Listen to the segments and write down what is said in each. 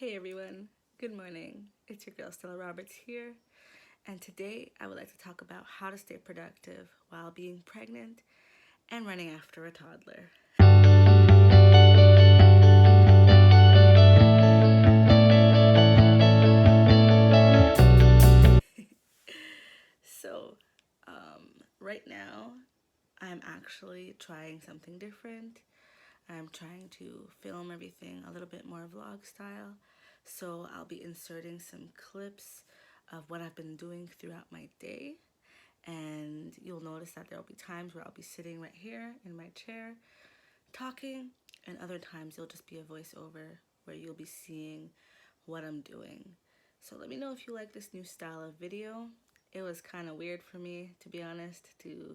Hey everyone, good morning. It's your girl Stella Roberts here, and today I would like to talk about how to stay productive while being pregnant and running after a toddler. So, right now I'm actually trying something different. I'm trying to film everything a little bit more vlog style. So I'll be inserting some clips of what I've been doing throughout my day. And you'll notice that there'll be times where I'll be sitting right here in my chair talking, and other times it'll just be a voiceover where you'll be seeing what I'm doing. So let me know if you like this new style of video. It was kind of weird for me, to be honest, to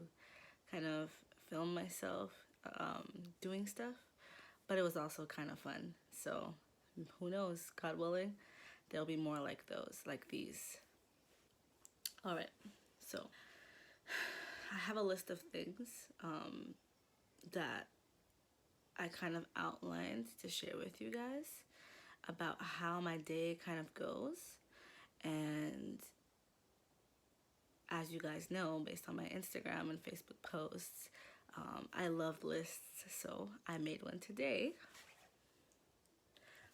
kind of film myself doing stuff, but it was also kind of fun. So who knows, God willing, there'll be more like these. All right, so I have a list of things that I kind of outlined to share with you guys about how my day kind of goes. And as you guys know, based on my Instagram and Facebook posts, I love lists, so I made one today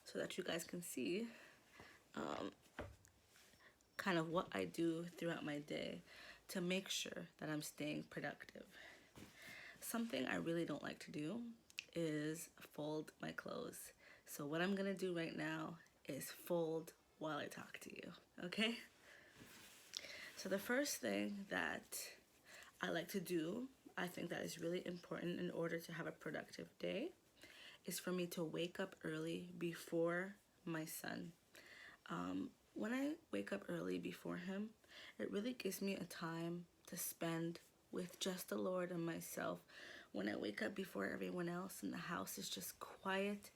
so that you guys can see kind of what I do throughout my day to make sure that I'm staying productive. Something I really don't like to do is fold my clothes. So what I'm gonna do right now is fold while I talk to you, okay? So the first thing that I like to do, I think that is really important in order to have a productive day, is for me to wake up early before my son. When I wake up early before him, it really gives me a time to spend with just the Lord and myself. When I wake up before everyone else and the house is just quiet,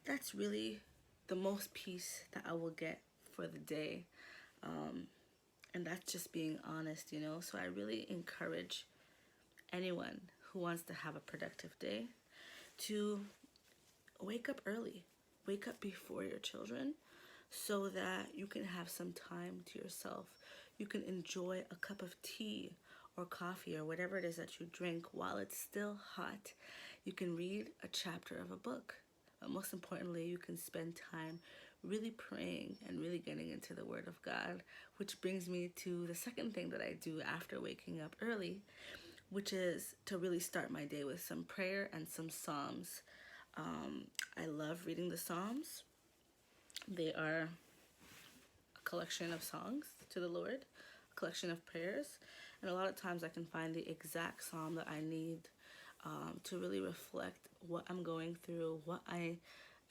that's really the most peace that I will get for the day. And that's just being honest, you know. So I really encourage anyone who wants to have a productive day to wake up early. Wake up before your children so that you can have some time to yourself. You can enjoy a cup of tea or coffee or whatever it is that you drink while it's still hot. You can read a chapter of a book. But most importantly, you can spend time really praying and really getting into the Word of God, which brings me to the second thing that I do after waking up early, which is to really start my day with some prayer and some Psalms. I love reading the Psalms. They are a collection of songs to the Lord, a collection of prayers, and a lot of times I can find the exact psalm that I need to really reflect what I'm going through, what I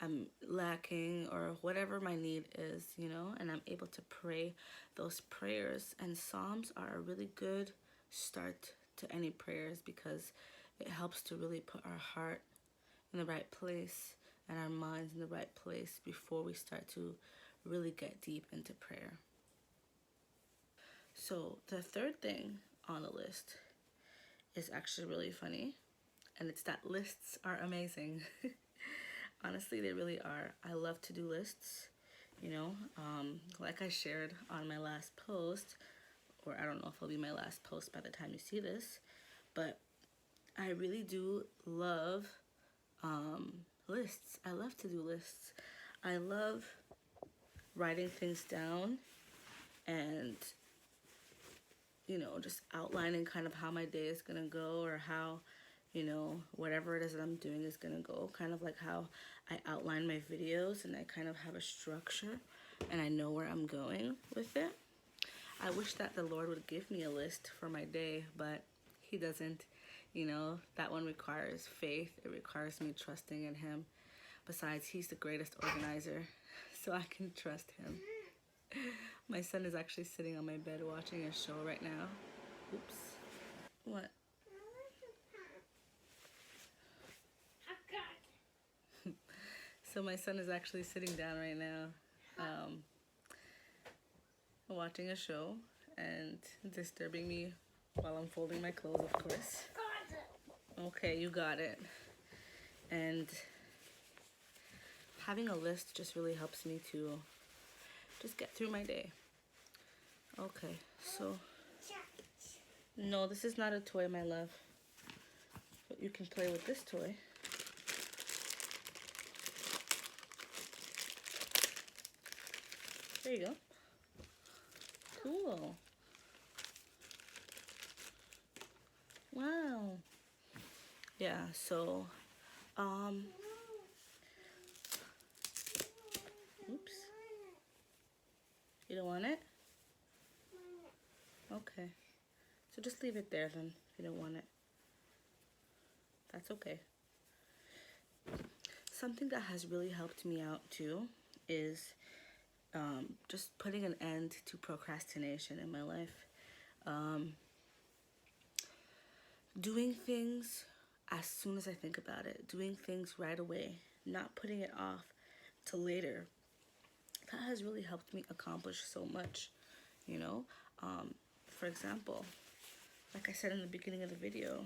am lacking, or whatever my need is, you know, and I'm able to pray those prayers. And Psalms are a really good start to any prayers because it helps to really put our heart in the right place and our minds in the right place before we start to really get deep into prayer. So the third thing on the list is actually really funny, and it's that lists are amazing. Honestly, they really are. I love to do lists, you know, like I shared on my last post, or I don't know if it'll be my last post by the time you see this, but I really do love lists. I love to do lists. I love writing things down and, you know, just outlining kind of how my day is going to go, or how, you know, whatever it is that I'm doing is going to go. Kind of like how I outline my videos and I kind of have a structure and I know where I'm going with it. I wish that the Lord would give me a list for my day, but He doesn't. You know, that one requires faith. It requires me trusting in Him. Besides, He's the greatest organizer, so I can trust Him. My son is actually sitting on my bed watching a show right now. Oops. What? So my son is actually sitting down right now, watching a show and disturbing me while I'm folding my clothes, of course. Okay, you got it. And having a list just really helps me to just get through my day. Okay, so no, this is not a toy, my love, but you can play with this toy. There you go. Cool. Wow. Yeah, so oops. You don't want it? Okay. So just leave it there then if you don't want it. That's okay. Something that has really helped me out too is just putting an end to procrastination in my life. Doing things as soon as I think about it. Doing things right away. Not putting it off till later. That has really helped me accomplish so much, you know? For example, like I said in the beginning of the video,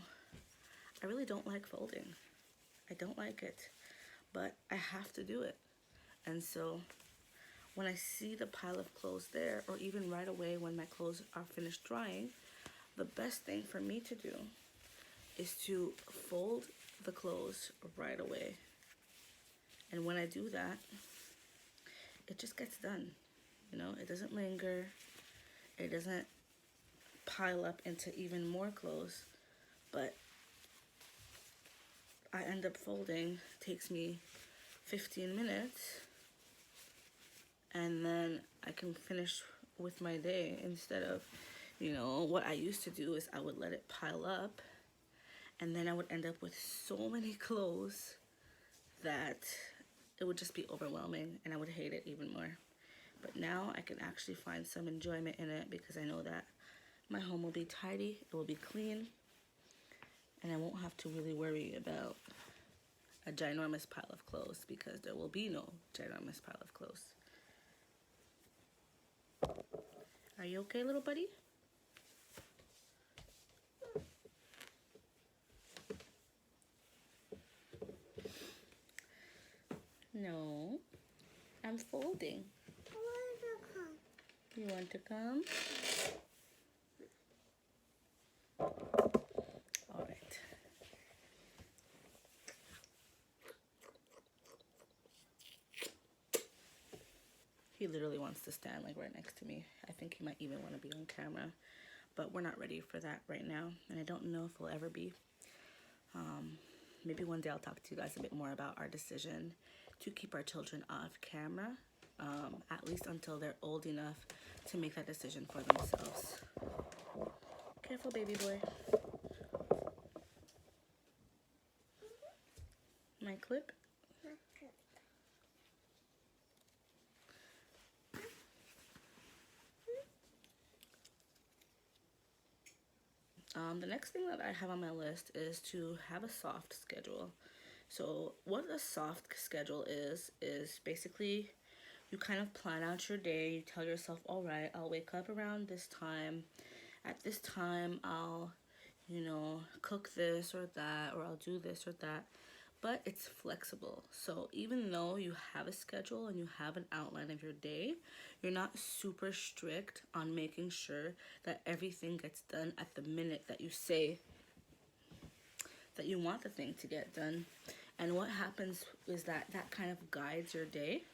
I really don't like folding. I don't like it, but I have to do it. And so when I see the pile of clothes there, or even right away when my clothes are finished drying, the best thing for me to do is to fold the clothes right away. And when I do that, it just gets done. You know, it doesn't linger. It doesn't pile up into even more clothes. But I end up folding. Takes me 15 minutes. And then I can finish with my day instead of, you know, what I used to do is I would let it pile up. And then I would end up with so many clothes that it would just be overwhelming and I would hate it even more. But now I can actually find some enjoyment in it because I know that my home will be tidy, it will be clean, and I won't have to really worry about a ginormous pile of clothes because there will be no ginormous pile of clothes. Are you okay, little buddy? No, I'm folding. I want to come. You want to come? All right. He literally wants to stand like right next to me. I think he might even want to be on camera, but we're not ready for that right now, and I don't know if we'll ever be. Maybe one day I'll talk to you guys a bit more about our decision to keep our children off camera, at least until they're old enough to make that decision for themselves. Careful, baby boy. My clip? The next thing that I have on my list is to have a soft schedule. So what a soft schedule is basically you kind of plan out your day. You tell yourself, all right, I'll wake up around this time. At this time, I'll, you know, cook this or that, or I'll do this or that. But it's flexible. So even though you have a schedule and you have an outline of your day, you're not super strict on making sure that everything gets done at the minute that you say that you want the thing to get done. And what happens is that that kind of guides your day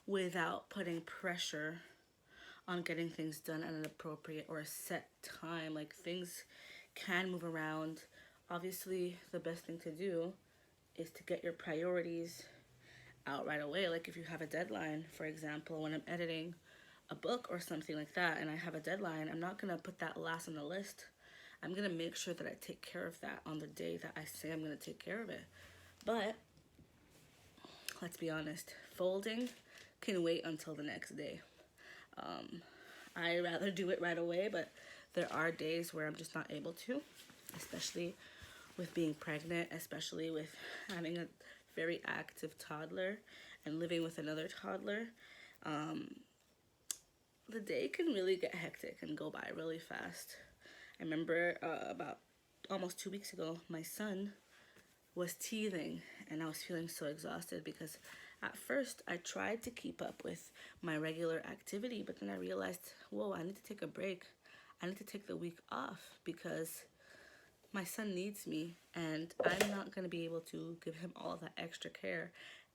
without putting pressure on getting things done at an appropriate or a set time. Like, things can move around. Obviously, the best thing to do is to get your priorities out right away. Like, if you have a deadline, for example, when I'm editing a book or something like that and I have a deadline, I'm not gonna put that last on the list. I'm gonna make sure that I take care of that on the day that I say I'm gonna take care of it. But let's be honest, folding can wait until the next day. I rather do it right away, but there are days where I'm just not able to, especially with being pregnant, especially with having a very active toddler and living with another toddler. The day can really get hectic and go by really fast. I remember about almost 2 weeks ago, my son was teething and I was feeling so exhausted because At first, I tried to keep up with my regular activity, but then I realized, whoa, I need to take a break. I need to take the week off because my son needs me, and I'm not going to be able to give him all that extra care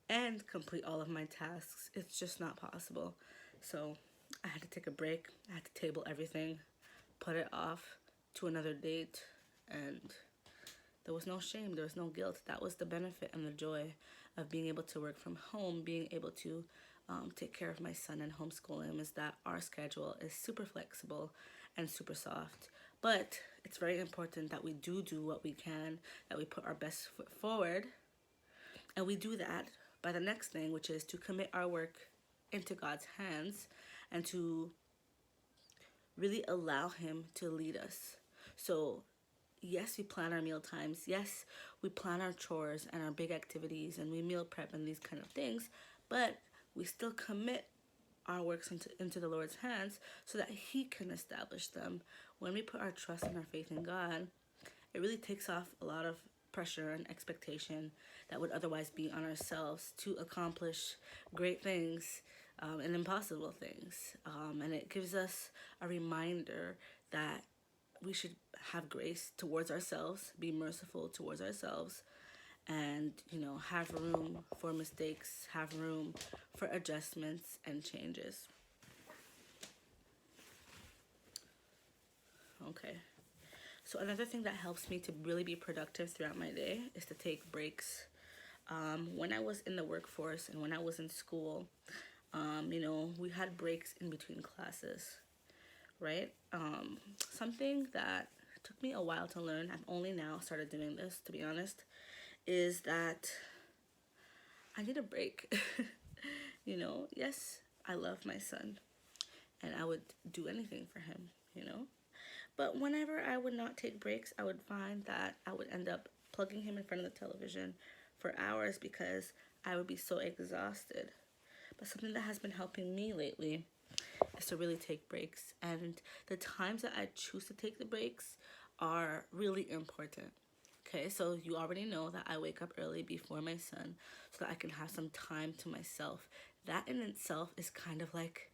and complete all of my tasks. It's just not possible. So I had to take a break. I had to table everything, put it off to another date, and there was no shame, there was no guilt. That was the benefit and the joy of being able to work from home, being able to take care of my son and homeschool him, is that our schedule is super flexible and super soft. But it's very important that we do what we can, that we put our best foot forward, and we do that by the next thing, which is to commit our work into God's hands and to really allow Him to lead us. So yes, we plan our meal times. Yes, we plan our chores and our big activities, and we meal prep and these kind of things, but we still commit our works into the Lord's hands so that He can establish them. When we put our trust and our faith in God, it really takes off a lot of pressure and expectation that would otherwise be on ourselves to accomplish great things and impossible things. And it gives us a reminder that we should have grace towards ourselves, be merciful towards ourselves, and, have room for mistakes, have room for adjustments and changes. Okay. So another thing that helps me to really be productive throughout my day is to take breaks. When I was in the workforce and when I was in school, we had breaks in between classes, right? Something that took me a while to learn, I've only now started doing this, to be honest, is that I need a break. Yes, I love my son and I would do anything for him, But whenever I would not take breaks, I would find that I would end up plugging him in front of the television for hours because I would be so exhausted. But something that has been helping me lately is to really take breaks. And the times that I choose to take the breaks are really important. Okay, so you already know that I wake up early before my son so that I can have some time to myself. That in itself is kind of like,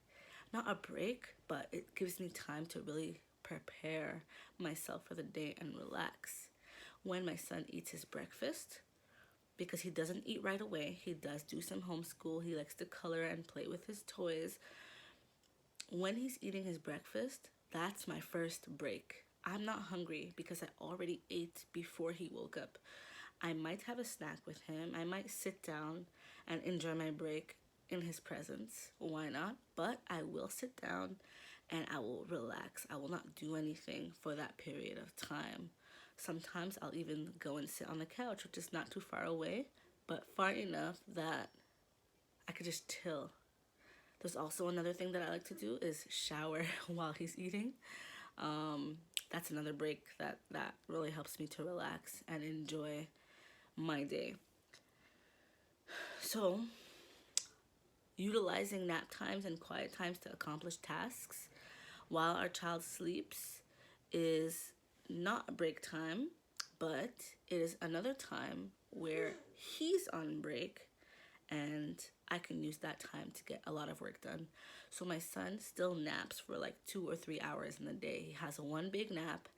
not a break, but it gives me time to really prepare myself for the day and relax. When my son eats his breakfast, because he doesn't eat right away, he does do some homeschool, he likes to color and play with his toys. When he's eating his breakfast, that's my first break. I'm not hungry because I already ate before he woke up. I might have a snack with him. I might sit down and enjoy my break in his presence. Why not? But I will sit down and I will relax. I will not do anything for that period of time. Sometimes I'll even go and sit on the couch, which is not too far away, but far enough that I could just chill. There's also another thing that I like to do is shower while he's eating. That's another break that really helps me to relax and enjoy my day. So, utilizing nap times and quiet times to accomplish tasks while our child sleeps is not a break time, but it is another time where he's on break and I can use that time to get a lot of work done. So my son still naps for like 2 or 3 hours in the day. He has one big nap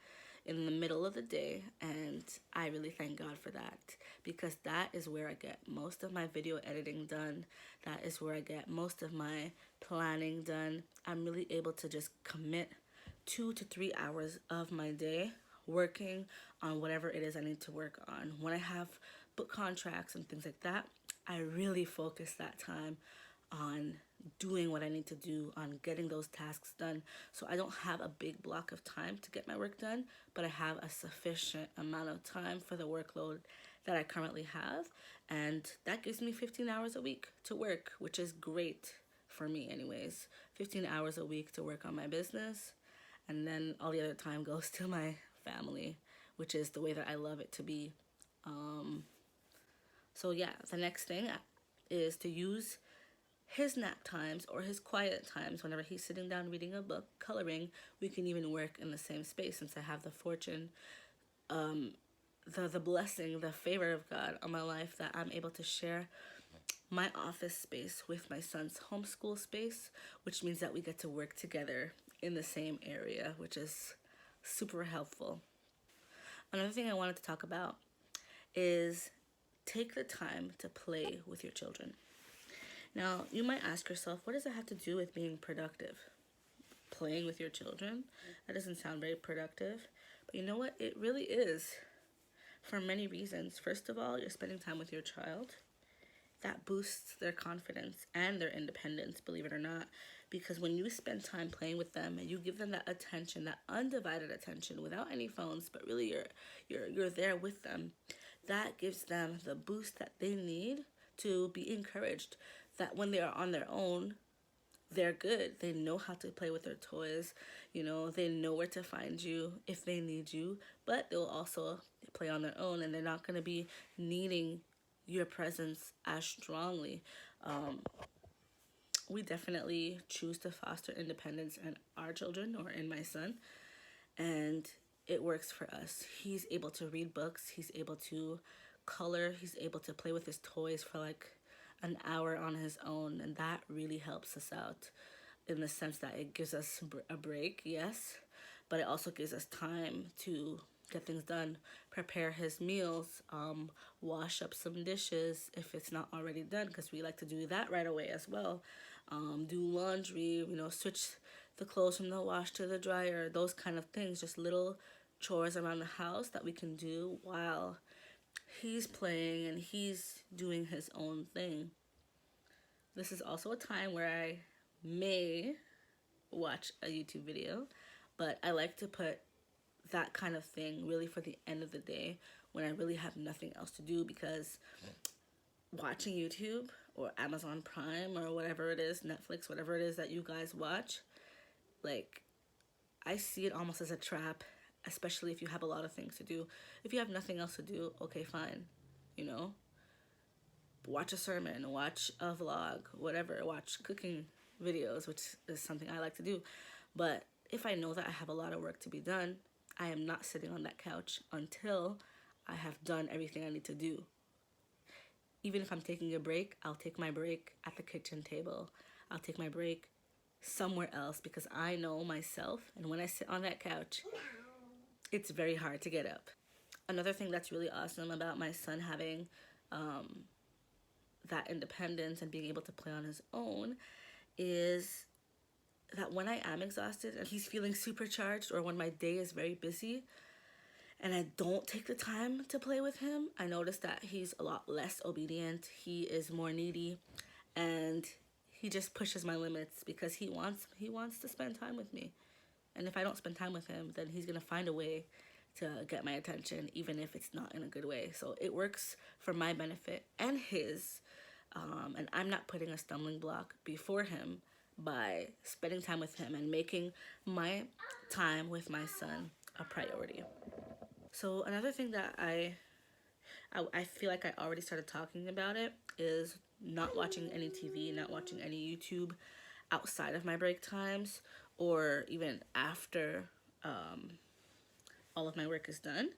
in the middle of the day, and I really thank God for that because that is where I get most of my video editing done. That is where I get most of my planning done. I'm really able to just commit 2 to 3 hours of my day working on whatever it is I need to work on. When I have book contracts and things like that, I really focus that time on doing what I need to do, on getting those tasks done. So I don't have a big block of time to get my work done, but I have a sufficient amount of time for the workload that I currently have. And that gives me 15 hours a week to work, which is great for me anyways. 15 hours a week to work on my business. And then all the other time goes to my family, which is the way that I love it to be. So yeah, the next thing is to use his nap times or his quiet times whenever he's sitting down reading a book, coloring. We can even work in the same space since I have the fortune, the blessing, the favor of God on my life that I'm able to share my office space with my son's homeschool space, which means that we get to work together in the same area, which is super helpful. Another thing I wanted to talk about is take the time to play with your children. Now, you might ask yourself, what does it have to do with being productive? Playing with your children? That doesn't sound very productive. But you know what? It really is, for many reasons. First of all, you're spending time with your child. That boosts their confidence and their independence, believe it or not. Because when you spend time playing with them and you give them that attention, that undivided attention without any phones, but really you're there with them, that gives them the boost that they need to be encouraged that when they are on their own, they're good. They know how to play with their toys. You know, they know where to find you if they need you, but they'll also play on their own and they're not going to be needing your presence as strongly. We definitely choose to foster independence in our children or in my son, and it works for us. He's able to read books, he's able to color, he's able to play with his toys for like an hour on his own, and that really helps us out in the sense that it gives us a break, yes, but it also gives us time to get things done, prepare his meals, wash up some dishes if it's not already done, because we like to do that right away as well. Do laundry, switch the clothes from the wash to the dryer, those kind of things, just little chores around the house that we can do while he's playing and he's doing his own thing. This is also a time where I may watch a YouTube video, but I like to put that kind of thing really for the end of the day when I really have nothing else to do, because watching YouTube or Amazon Prime or whatever it is, Netflix, whatever it is that you guys watch, like, I see it almost as a trap, especially if you have a lot of things to do. If you have nothing else to do, okay, fine, watch a sermon, watch a vlog, whatever, watch cooking videos, which is something I like to do. But if I know that I have a lot of work to be done, I am not sitting on that couch until I have done everything I need to do. Even if I'm taking a break, I'll take my break at the kitchen table. I'll take my break somewhere else, because I know myself, and when I sit on that couch, it's very hard to get up. Another thing that's really awesome about my son having that independence and being able to play on his own is that when I am exhausted and he's feeling supercharged, or when my day is very busy and I don't take the time to play with him, I notice that he's a lot less obedient, he is more needy, and he just pushes my limits because he wants to spend time with me. And if I don't spend time with him, then he's going to find a way to get my attention, even if it's not in a good way. So it works for my benefit and his, and I'm not putting a stumbling block before him by spending time with him and making my time with my son a priority. So another thing that I feel like I already started talking about it is not watching any TV, not watching any YouTube outside of my break times, or even after all of my work is done,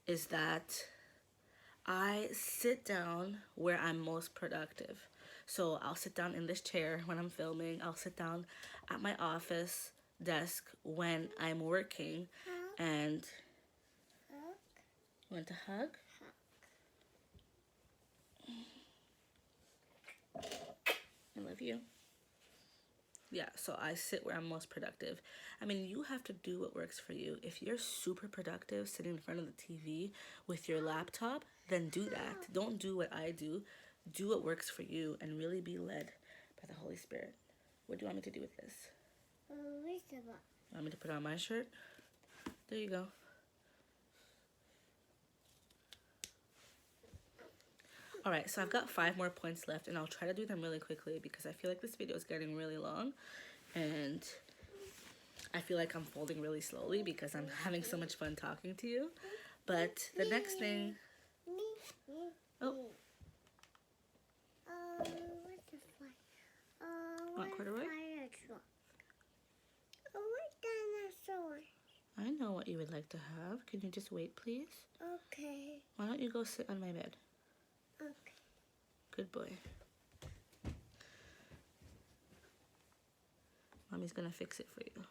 is that I sit down where I'm most productive. So I'll sit down in this chair when I'm filming. I'll sit down at my office desk when I'm working. And want to hug? I love you. Yeah, so I sit where I'm most productive. I mean, you have to do what works for you. If you're super productive sitting in front of the TV with your laptop, then do that. Don't do what I do. Do what works for you and really be led by the Holy Spirit. What do you want me to do with this? Want me to put on my shirt? There you go. Alright, so I've got 5 more points left, and I'll try to do them really quickly because I feel like this video is getting really long, and I feel like I'm folding really slowly because I'm having so much fun talking to you. But the next thing... Oh. Want corduroy? I know what you would like to have. Can you just wait, please? Okay. Why don't you go sit on my bed? Okay. Good boy. He's gonna fix it for you.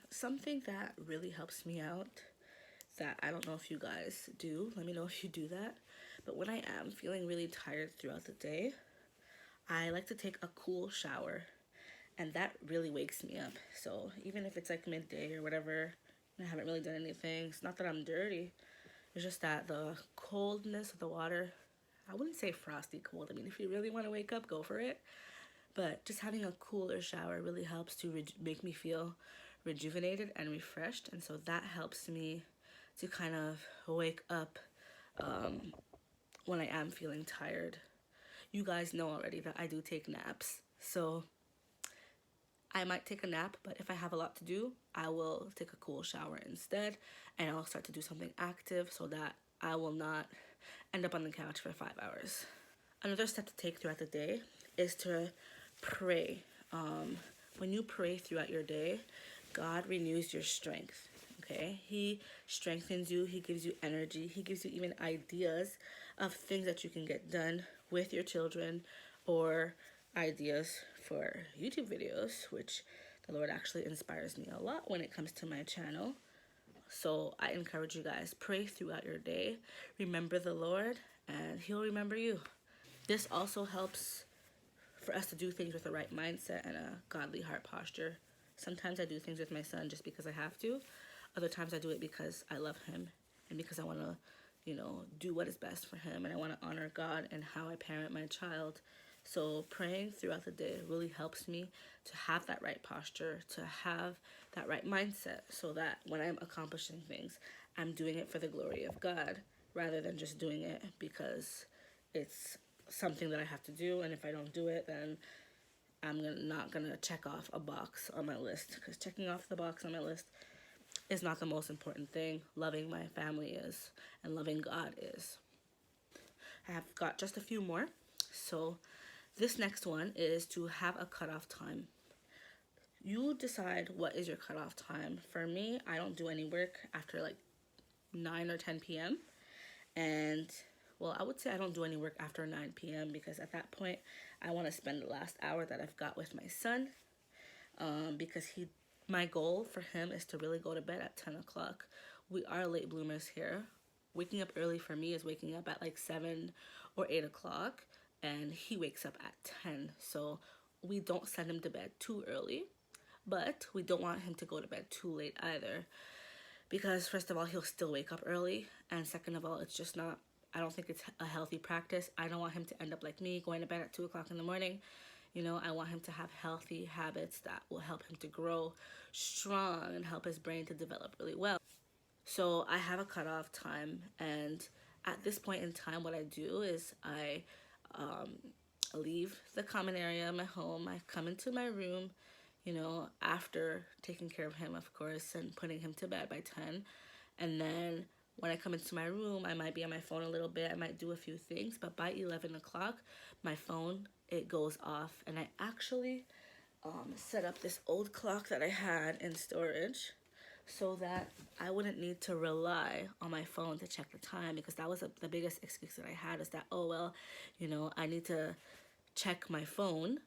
Something that really helps me out that I don't know if you guys do, let me know if you do that, but when I am feeling really tired throughout the day, I like to take a cool shower, and that really wakes me up. So even if it's like midday or whatever, I haven't really done anything. It's not that I'm dirty. It's just that the coldness of the water, I wouldn't say frosty cold. I mean, if you really want to wake up, go for it. But just having a cooler shower really helps to make me feel rejuvenated and refreshed. And so that helps me to kind of wake up when I am feeling tired. You guys know already that I do take naps. So I might take a nap, but if I have a lot to do, I will take a cool shower instead, and I'll start to do something active so that I will not end up on the couch for 5 hours. Another step to take throughout the day is to pray. When you pray throughout your day, God renews your strength. Okay, He strengthens you. He gives you energy. He gives you even ideas of things that you can get done with your children, or ideas for YouTube videos, which the Lord actually inspires me a lot when it comes to my channel. So I encourage you guys, pray throughout your day. Remember the Lord, and He'll remember you. This also helps for us to do things with the right mindset and a godly heart posture. Sometimes I do things with my son just because I have to. Other times I do it because I love him and because I want to, do what is best for him, and I want to honor God and how I parent my child. So praying throughout the day really helps me to have that right posture, to have that right mindset, so that when I'm accomplishing things, I'm doing it for the glory of God rather than just doing it because it's something that I have to do, and if I don't do it, then I'm not going to check off a box on my list, because checking off the box on my list is not the most important thing. Loving my family is, and loving God is. I have got just a few more. So this next one is to have a cutoff time. You decide what is your cutoff time. For me, I don't do any work after like 9 or 10 p.m. And well, I would say I don't do any work after 9 p.m. because at that point, I want to spend the last hour that I've got with my son, because my goal for him is to really go to bed at 10 o'clock. We are late bloomers here. Waking up early for me is waking up at like 7 or 8 o'clock, and he wakes up at 10. So we don't send him to bed too early, but we don't want him to go to bed too late either, because first of all, he'll still wake up early, and second of all, it's just not, I don't think it's a healthy practice. I don't want him to end up like me, going to bed at 2 o'clock in the morning. I want him to have healthy habits that will help him to grow strong and help his brain to develop really well. So I have a cutoff time, and at this point in time, what I do is I leave the common area of my home. I come into my room, after taking care of him, of course, and putting him to bed by 10. And then when I come into my room, I might be on my phone a little bit. I might do a few things, but by 11 o'clock, my phone, it goes off. And I actually set up this old clock that I had in storage so that I wouldn't need to rely on my phone to check the time, because that was the biggest excuse that I had, is that, I need to check my phone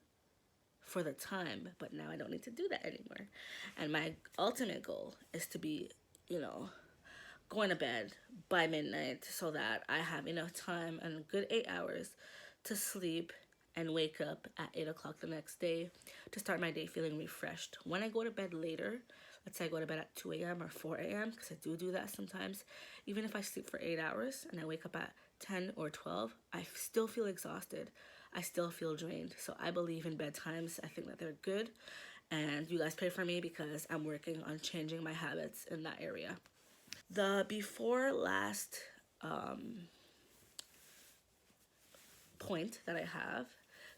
for the time, but now I don't need to do that anymore. And my ultimate goal is to be, going to bed by midnight so that I have enough time and a good 8 hours to sleep and wake up at 8 o'clock the next day to start my day feeling refreshed. When I go to bed later, let's say I go to bed at 2 a.m. or 4 a.m., because I do that sometimes, even if I sleep for 8 hours and I wake up at 10 or 12, I still feel exhausted. I still feel drained. So I believe in bedtimes. I think that they're good. And you guys pray for me because I'm working on changing my habits in that area. The before last point that I have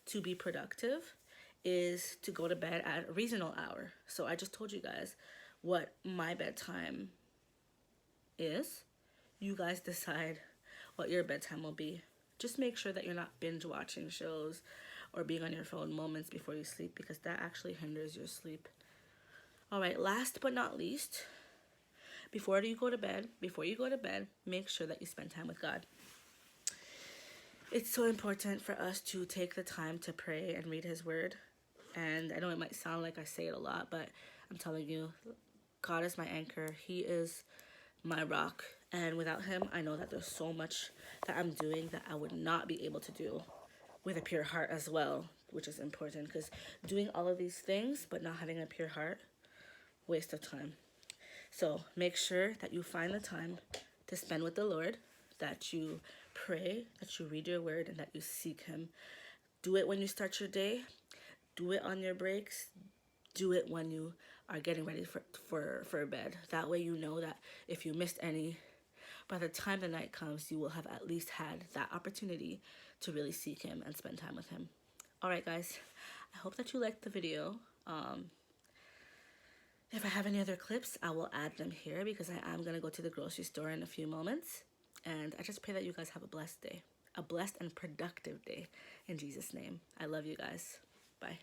to be productive is to go to bed at a reasonable hour. So I just told you guys what my bedtime is. You guys decide what your bedtime will be. Just make sure that you're not binge watching shows or being on your phone moments before you sleep, because that actually hinders your sleep. All right, last but not least, before you go to bed, make sure that you spend time with God. It's so important for us to take the time to pray and read His Word. And I know it might sound like I say it a lot, but I'm telling you, God is my anchor. He is my rock. And without him, I know that there's so much that I'm doing that I would not be able to do with a pure heart as well, which is important, because doing all of these things but not having a pure heart, waste of time. So make sure that you find the time to spend with the Lord, that you pray, that you read your word, and that you seek him. Do it when you start your day. Do it on your breaks. Do it when you are getting ready for bed. That way you know that if you missed any, by the time the night comes, you will have at least had that opportunity to really seek him and spend time with him. All right, guys. I hope that you liked the video. If I have any other clips, I will add them here because I am going to go to the grocery store in a few moments. And I just pray that you guys have a blessed day, a blessed and productive day in Jesus' name. I love you guys. Bye.